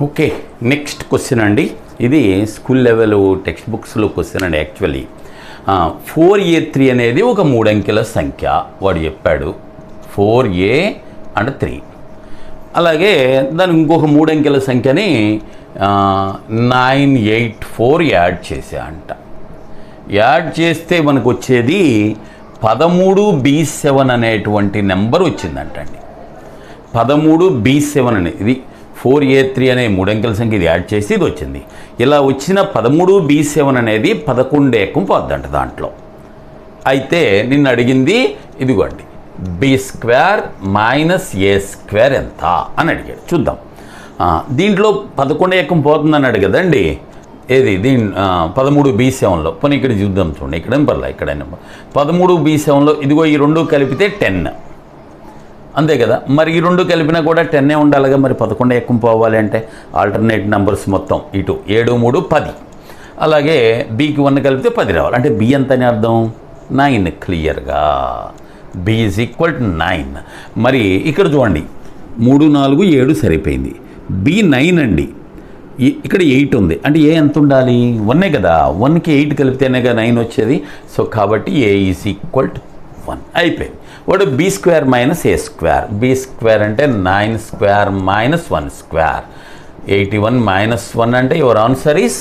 Okay, next question అండి. ఇది school level text బుక్స్లో క్వశ్చన్ అండి. యాక్చువల్లీ 4a3 అనేది ఒక 3 అంకెల సంఖ్య వాడు చెప్పాడు. 4a and 3. అలాగే దానికి ఇంకొక 3 అంకెల సంఖ్యని 984 యాడ్ చేసా అంట. యాడ్ చేస్తే మనకు వచ్చేది 13b7 అనేటువంటి నెంబర్ వచ్చిందంటండి. 13b7 అనేది ఇది 4a3 అనే 3 అంకెల సంఖ్య ఇది యాడ్ చేసి ఇది వచ్చింది. ఇలా వచ్చిన 13b7 అనేది 11 ఏకం పోద్దంట దాంట్లో. అయితే నిన్ను అడిగింది ఇదిగోండి, b² మైనస్ a² ఎంత అని అడిగాడు. చూద్దాం. దీంట్లో 11 ఏకం పోతుంది అన్నాడు కదండి. ఏది 13b7లో పోనీ ఇక్కడ చూద్దాం. చూడండి, ఇక్కడేం పర్లే, ఇక్కడైనా 13b7లో ఇదిగో ఈ రెండు కలిపితే 10, అంతే కదా. మరి ఈ రెండు కలిపినా కూడా 10 ఉండాలిగా. మరి 11 ఏకం పోవాలి అంటే ఆల్టర్నేట్ నెంబర్స్ మొత్తం ఇటు 7, 3, 10. అలాగే బీకి 1 కలిపితే 10 రావాలి. అంటే బి ఎంత అని అర్థం? 9. క్లియర్గా బి ఈజ్ ఈక్వల్ టు 9. మరి ఇక్కడ చూడండి, 3, 4, 7 సరిపోయింది. బి 9 అండి. ఇక్కడ 8 ఉంది. అంటే ఏ ఎంత ఉండాలి? 1 కదా. 1కి 8 కలిపితేనేగా 9 వచ్చేది. సో కాబట్టి ఏ ఈజ్ ఈక్వల్ టు 1 అయిపోయింది. వాడు b² మైనస్ a². b² అంటే 9² మైనస్ 1². 81 మైనస్ 1 అంటే యువర్ ఆన్సర్ ఈస్